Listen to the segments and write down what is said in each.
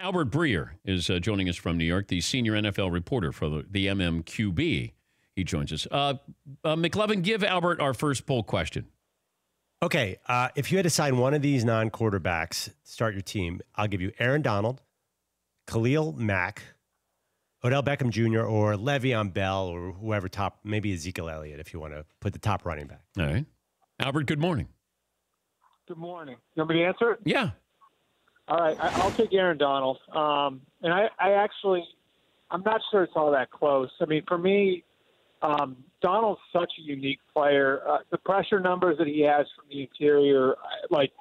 Albert Breer is joining us from New York, the senior NFL reporter for the MMQB. He joins us. McLevin, give Albert our first poll question. Okay, if you had to sign one of these non-quarterbacks to start your team, I'll give you Aaron Donald, Khalil Mack, Odell Beckham Jr., or Le'Veon Bell, or whoever top, maybe Ezekiel Elliott if you want to put the top running back. All right. Albert, good morning. Good morning. You want me to answer it? Yeah. All right. I'll take Aaron Donald. And I'm not sure it's all that close. I mean, for me, Donald's such a unique player. The pressure numbers that he has from the interior, like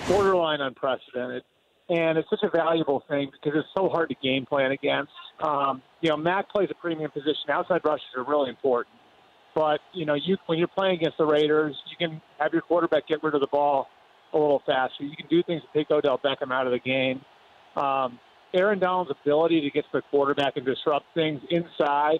borderline unprecedented. And it's such a valuable thing because it's so hard to game plan against. Mack plays a premium position. Outside rushes are really important. But, when you're playing against the Raiders, you can have your quarterback get rid of the ball a little faster. You can do things to take Odell Beckham out of the game. Aaron Donald's ability to get to the quarterback and disrupt things inside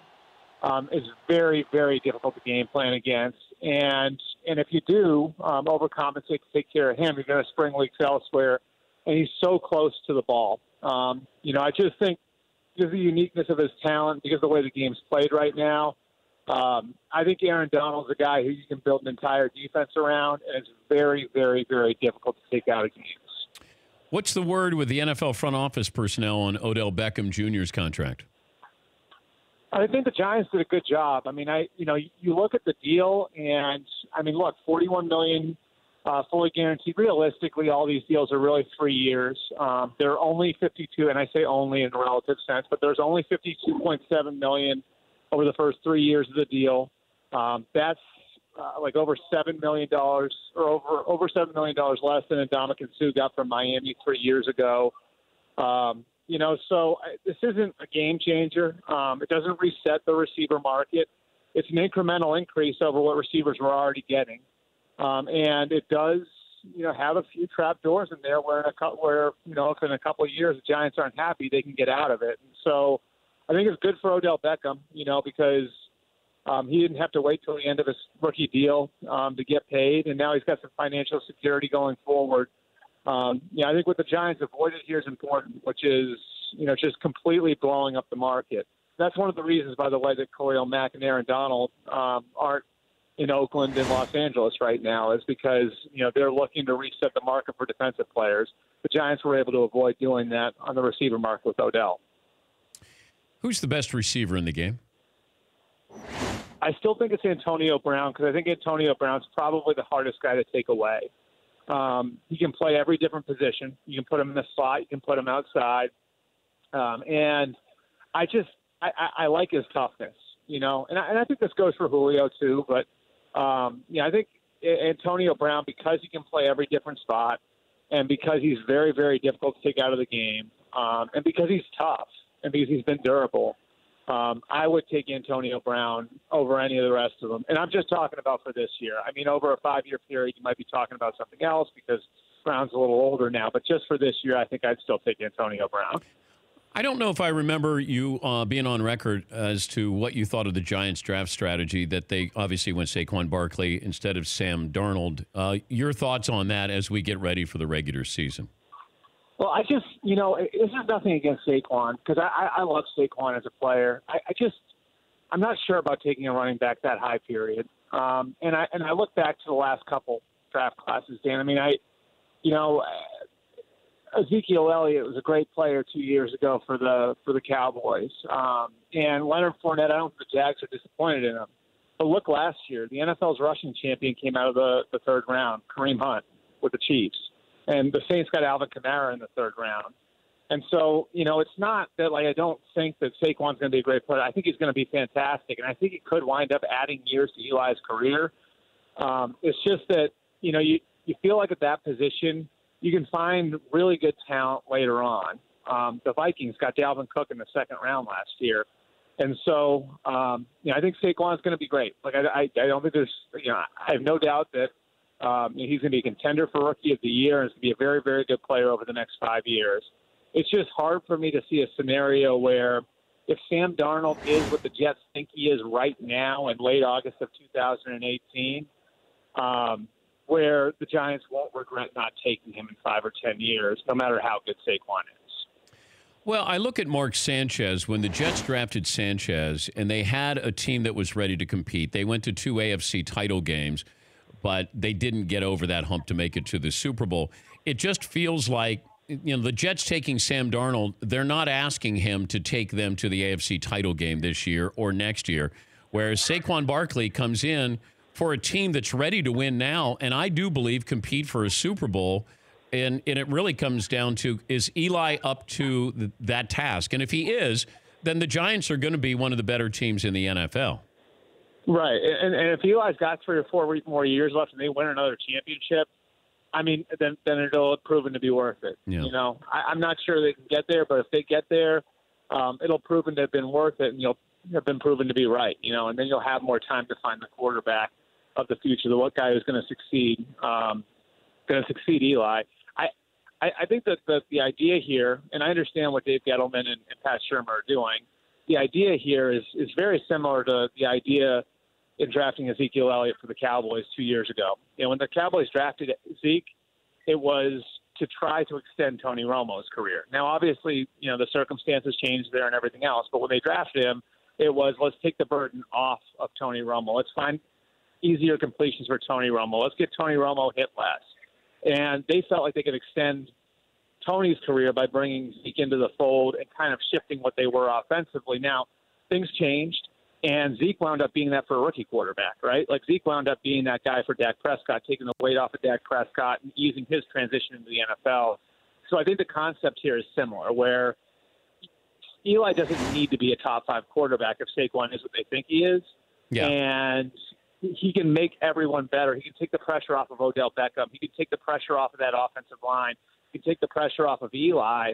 is very, very difficult to game plan against. And if you do overcompensate to take care of him, you're going to spring leaks elsewhere. And he's so close to the ball. I just think because of the uniqueness of his talent, because of the way the game's played right now, I think Aaron Donald's a guy who you can build an entire defense around, and it's very, very, very difficult to take out of games. What's the word with the NFL front office personnel on Odell Beckham Jr.'s contract? I think the Giants did a good job. I mean, you look at the deal, and look, $41 million fully guaranteed. Realistically, all these deals are really 3 years. They're only 52, and I say only in a relative sense, but there's only $52.7 million over the first 3 years of the deal. That's like over $7 million or over $7 million less than Ndamukong Suh got from Miami 3 years ago. So this isn't a game changer. It doesn't reset the receiver market. It's an incremental increase over what receivers were already getting. And it does, have a few trap doors in there where if in a couple of years the Giants aren't happy, they can get out of it. And so I think it's good for Odell Beckham, because he didn't have to wait till the end of his rookie deal to get paid, and now he's got some financial security going forward. I think what the Giants avoided here is important, which is, just completely blowing up the market. That's one of the reasons, by the way, that Khalil Mack and Aaron Donald aren't in Oakland and Los Angeles right now, is because, they're looking to reset the market for defensive players. The Giants were able to avoid doing that on the receiver market with Odell. Who's the best receiver in the game? I still think it's Antonio Brown because I think Antonio Brown's probably the hardest guy to take away. He can play every different position. You can put him in the slot. You can put him outside. And I like his toughness, and I think this goes for Julio too. But, I think Antonio Brown, because he can play every different spot and because he's very, very difficult to take out of the game and because he's tough and because he's been durable, I would take Antonio Brown over any of the rest of them. And I'm just talking about for this year. I mean, over a 5-year period, you might be talking about something else because Brown's a little older now. But just for this year, I think I'd still take Antonio Brown. I don't know if I remember you being on record as to what you thought of the Giants' draft strategy, that they obviously went Saquon Barkley instead of Sam Darnold. Your thoughts on that as we get ready for the regular season? Well, this is nothing against Saquon because I love Saquon as a player. I'm not sure about taking a running back that high, period. And I look back to the last couple draft classes, Dan. I mean, Ezekiel Elliott was a great player 2 years ago for the Cowboys. And Leonard Fournette, I don't think the Jags are disappointed in him. But look, last year, the NFL's rushing champion came out of the third round, Kareem Hunt, with the Chiefs. And the Saints got Alvin Kamara in the third round. And so, it's not that, I don't think that Saquon's going to be a great player. I think he's going to be fantastic. And I think he could wind up adding years to Eli's career. It's just that, you feel like at that position, you can find really good talent later on. The Vikings got Dalvin Cook in the second round last year. And so, I think Saquon's going to be great. I don't think there's, I have no doubt that he's going to be a contender for Rookie of the Year, and he's going to be a very, very good player over the next 5 years. It's just hard for me to see a scenario where if Sam Darnold is what the Jets think he is right now in late August of 2018, where the Giants won't regret not taking him in 5 or 10 years, no matter how good Saquon is. Well, I look at Mark Sanchez. When the Jets drafted Sanchez and they had a team that was ready to compete, they went to 2 AFC title games, but they didn't get over that hump to make it to the Super Bowl. It just feels like, the Jets taking Sam Darnold, they're not asking him to take them to the AFC title game this year or next year, whereas Saquon Barkley comes in for a team that's ready to win now, and I do believe compete for a Super Bowl. And it really comes down to, is Eli up to that task? And if he is, then the Giants are going to be one of the better teams in the NFL. Right. And if Eli's got 3 or 4 more years left and they win another championship, I mean, then it'll have proven to be worth it. Yeah. I'm not sure they can get there, but if they get there, it'll proven to have been worth it, and you'll have been proven to be right, and then you'll have more time to find the quarterback of the future, the guy who's going to succeed Eli. I think that the idea here, and I understand what Dave Gettleman and Pat Shermer are doing, the idea here is very similar to the idea in drafting Ezekiel Elliott for the Cowboys 2 years ago. When the Cowboys drafted Zeke, it was to try to extend Tony Romo's career. Now, obviously, the circumstances changed there and everything else, but when they drafted him, it was, let's take the burden off of Tony Romo. Let's find easier completions for Tony Romo. Let's get Tony Romo hit less. And they felt like they could extend Tony's career by bringing Zeke into the fold and kind of shifting what they were offensively. Now, things changed, and Zeke wound up being that for a rookie quarterback, right? Like, Zeke wound up being that guy for Dak Prescott, taking the weight off of Dak Prescott and easing his transition into the NFL. So I think the concept here is similar, where Eli doesn't need to be a top-5 quarterback if Saquon is what they think he is. Yeah. And he can make everyone better. He can take the pressure off of Odell Beckham. He can take the pressure off of that offensive line. He can take the pressure off of Eli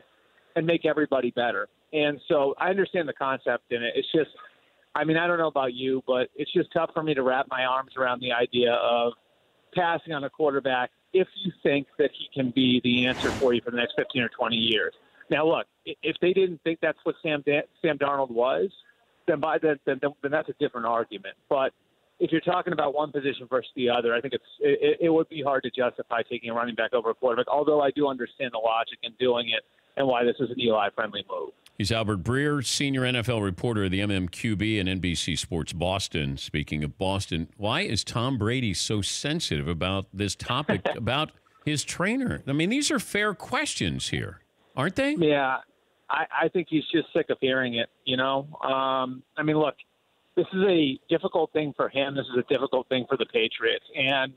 and make everybody better. And so I understand the concept in it. It's just, I don't know about you, but it's just tough for me to wrap my arms around the idea of passing on a quarterback if you think that he can be the answer for you for the next 15 or 20 years. Now, look, if they didn't think that's what Sam Darnold was, then that's a different argument. But if you're talking about one position versus the other, I think it would be hard to justify taking a running back over a quarterback, although I do understand the logic in doing it and why this is an Eli-friendly move. He's Albert Breer, senior NFL reporter of the MMQB and NBC Sports Boston. Speaking of Boston, why is Tom Brady so sensitive about this topic about his trainer? These are fair questions here, aren't they? Yeah, I think he's just sick of hearing it, look, this is a difficult thing for him. This is a difficult thing for the Patriots. And,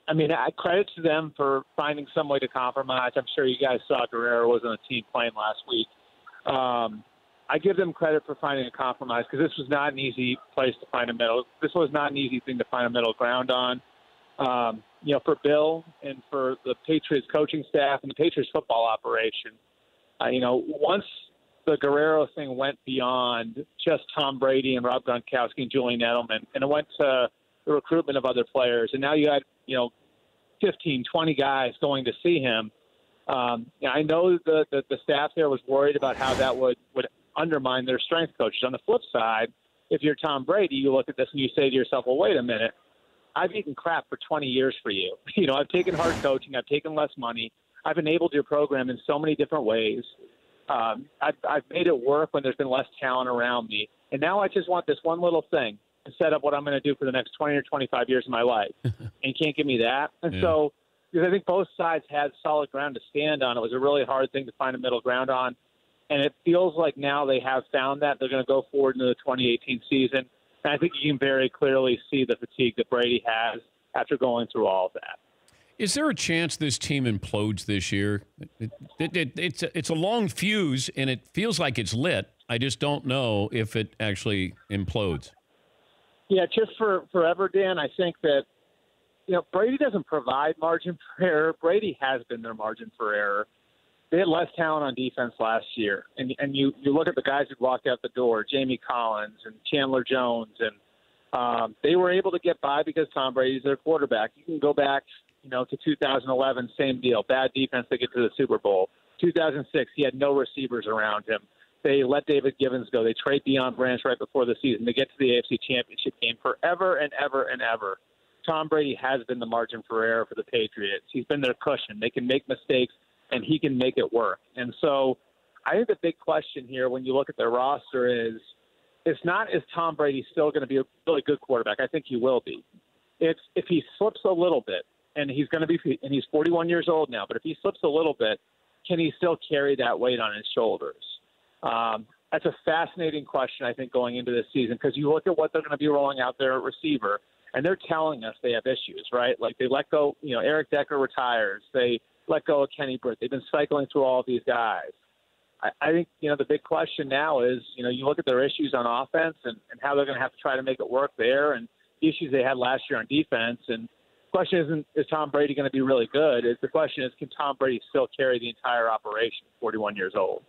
I credit to them for finding some way to compromise. I'm sure you guys saw Guerrero was on a team plane last week. I give them credit for finding a compromise because this was not an easy place to find a middle. This was not an easy thing to find a middle ground on. For Bill and for the Patriots coaching staff and the Patriots football operation, once the Guerrero thing went beyond just Tom Brady and Rob Gronkowski and Julian Edelman, and it went to the recruitment of other players. And now you had, 15, 20 guys going to see him. I know the staff there was worried about how that would undermine their strength coaches. On the flip side, if you're Tom Brady, you look at this and you say to yourself, well, wait a minute. I've eaten crap for 20 years for you. I've taken hard coaching. I've taken less money. I've enabled your program in so many different ways. I've made it work when there's been less talent around me. And now I just want this one little thing to set up what I'm going to do for the next 20 or 25 years of my life. And you can't give me that. And so, because I think both sides had solid ground to stand on. It was a really hard thing to find a middle ground on. And it feels like now they have found that. They're going to go forward into the 2018 season. And I think you can very clearly see the fatigue that Brady has after going through all of that. Is there a chance this team implodes this year? It's a long fuse, and it feels like it's lit. I just don't know if it actually implodes. Yeah, just forever, Dan, I think that, Brady doesn't provide margin for error. Brady has been their margin for error. They had less talent on defense last year. And you look at the guys who walked out the door, Jamie Collins and Chandler Jones, and they were able to get by because Tom Brady's their quarterback. You can go back, to 2011, same deal. Bad defense to get to the Super Bowl. 2006, he had no receivers around him. They let David Givens go. They trade Deion Branch right before the season. They get to the AFC Championship game forever and ever and ever. Tom Brady has been the margin for error for the Patriots. He's been their cushion. They can make mistakes, and he can make it work. And so I think the big question here when you look at their roster is, it's not, is Tom Brady still going to be a really good quarterback? I think he will be. It's if he slips a little bit, and he's going to be, and he's 41 years old now, but if he slips a little bit, can he still carry that weight on his shoulders? That's a fascinating question, I think, going into this season, because you look at what they're going to be rolling out there at receiver, and they're telling us they have issues, right? Like they let go, Eric Decker retires. They let go of Kenny Britt. They've been cycling through all of these guys. I think, the big question now is, you look at their issues on offense and how they're going to have to try to make it work there, and the issues they had last year on defense. And the question isn't, is Tom Brady going to be really good? The question is, can Tom Brady still carry the entire operation at 41 years old?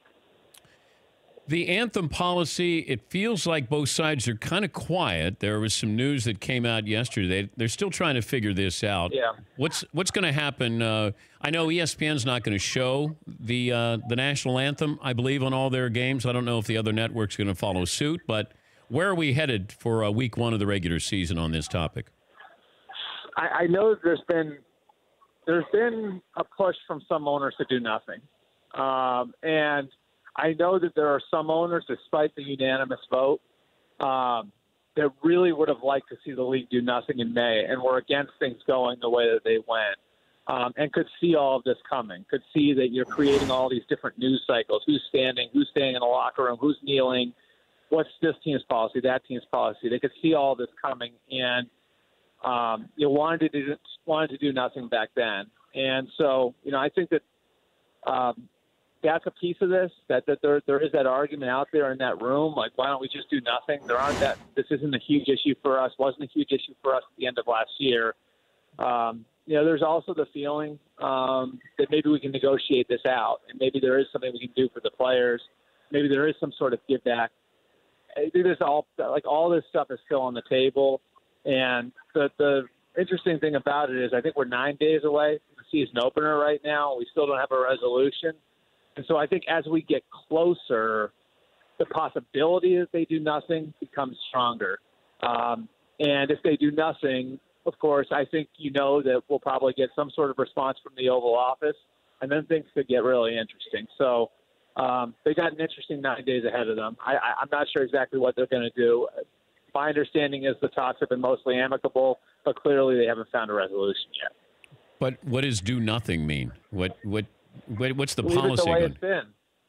The anthem policy, it feels like both sides are kind of quiet. There was some news that came out yesterday. They're still trying to figure this out. Yeah. What's going to happen? I know ESPN's not going to show the national anthem, I believe, on all their games. I don't know if the other network's going to follow suit, but where are we headed for week one of the regular season on this topic? I know there's been a push from some owners to do nothing, and I know that there are some owners, despite the unanimous vote, that really would have liked to see the league do nothing in May and were against things going the way that they went, and could see all of this coming, could see that you're creating all these different news cycles, who's staying in the locker room, who's kneeling, what's this team's policy, that team's policy. They could see all this coming, and you wanted to do nothing back then. And so, I think that that's a piece of this, that there is that argument out there in that room, like, why don't we just do nothing? This isn't a huge issue for us, wasn't a huge issue for us at the end of last year. There's also the feeling that maybe we can negotiate this out, and maybe there is something we can do for the players. Maybe there is some sort of give back. I think all this stuff is still on the table, and the interesting thing about it is I think we're 9 days away from the season opener right now. We still don't have a resolution. And so I think as we get closer, the possibility that they do nothing becomes stronger. And if they do nothing, of course, I think that we'll probably get some sort of response from the Oval Office, and then things could get really interesting. So they got an interesting 9 days ahead of them. I'm not sure exactly what they're going to do. My understanding is the talks have been mostly amicable, but clearly they haven't found a resolution yet. But what does do nothing mean? What's the policy? Leave it the way going? It's been.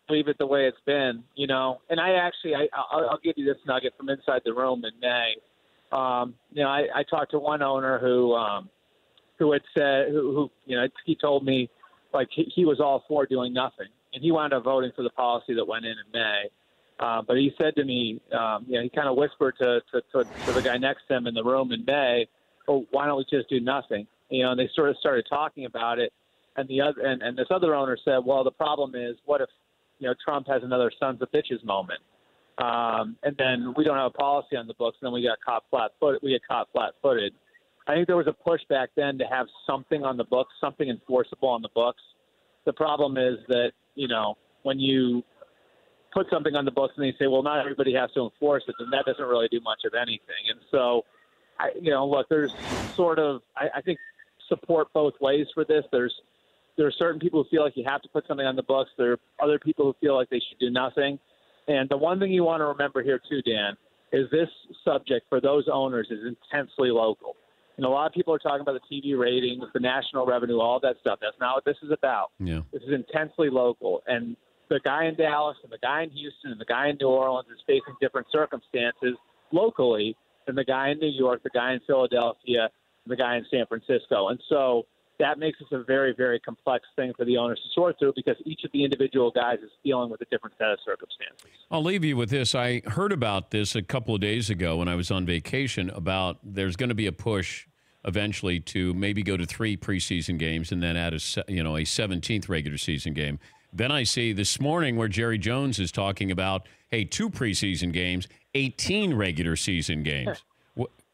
Leave it the way it's been. And I'll give you this nugget from inside the room in May. I talked to one owner who had said he told me like he was all for doing nothing, and he wound up voting for the policy that went in May. But he said to me, he kind of whispered to the guy next to him in the room in May, "Oh, why don't we just do nothing?" And they sort of started talking about it. And this other owner said, "Well, the problem is, what if Trump has another sons of bitches moment, and then we don't have a policy on the books, and then we get caught flat-footed." I think there was a push back then to have something on the books, something enforceable on the books. The problem is that when you put something on the books and they say, "Well, not everybody has to enforce it," then that doesn't really do much of anything. And so, look, there's sort of I think support both ways for this. There are certain people who feel like you have to put something on the books. There are other people who feel like they should do nothing. And the one thing you want to remember here too, Dan, is this subject for those owners is intensely local. And a lot of people are talking about the TV ratings, the national revenue, all that stuff. That's not what this is about. Yeah. This is intensely local. And the guy in Dallas and the guy in Houston and the guy in New Orleans is facing different circumstances locally than the guy in New York, the guy in Philadelphia, and the guy in San Francisco. And so that makes this a very, very complex thing for the owners to sort through because each of the individual guys is dealing with a different set of circumstances. I'll leave you with this. I heard about this a couple of days ago when I was on vacation about there's going to be a push eventually to maybe go to 3 preseason games and then add a 17th regular season game. Then I see this morning where Jerry Jones is talking about, hey, 2 preseason games, 18 regular season games.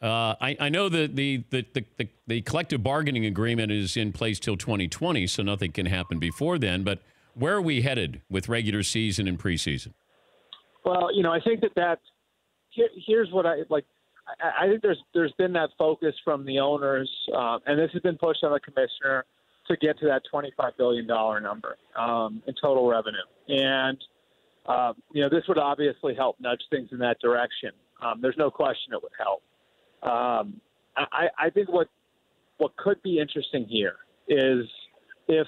I know that the collective bargaining agreement is in place till 2020, so nothing can happen before then. But where are we headed with regular season and preseason? Well, I think here's what I like. I think there's been that focus from the owners, and this has been pushed on the commissioner to get to that $25 billion number in total revenue. And This would obviously help nudge things in that direction. There's no question it would help. I think what could be interesting here is if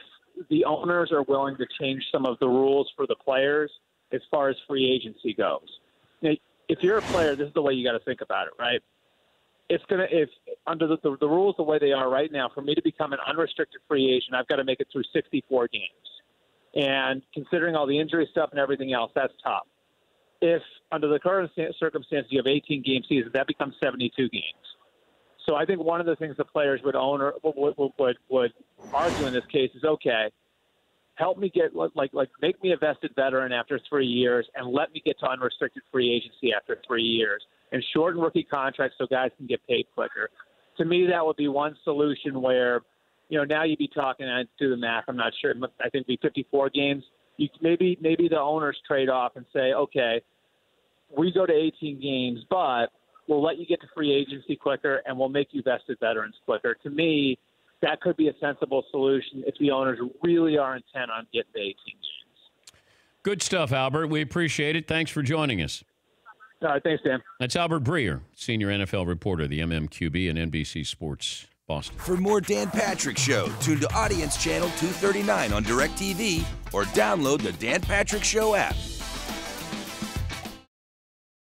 the owners are willing to change some of the rules for the players as far as free agency goes. Now, if you're a player, this is the way you got to think about it, right? If under the rules the way they are right now, for me to become an unrestricted free agent, I've got to make it through 64 games. And considering all the injury stuff and everything else, that's tough. If under the current circumstances you have 18-game season, that becomes 72 games. So I think one of the things the players would argue in this case is, okay, help me get make me a vested veteran after 3 years and let me get to unrestricted free agency after 3 years and shorten rookie contracts so guys can get paid quicker. To me, that would be one solution where, now you'd be talking, I do the math, I'm not sure, I think it'd be 54 games. Maybe the owners trade off and say, okay, we go to 18 games, but we'll let you get to free agency quicker and we'll make you vested veterans quicker. To me, that could be a sensible solution if the owners really are intent on getting to 18 games. Good stuff, Albert. We appreciate it. Thanks for joining us. All right, thanks, Dan. That's Albert Breer, senior NFL reporter, the MMQB and NBC Sports Boston. For more Dan Patrick Show, tune to Audience Channel 239 on DirecTV or download the Dan Patrick Show app.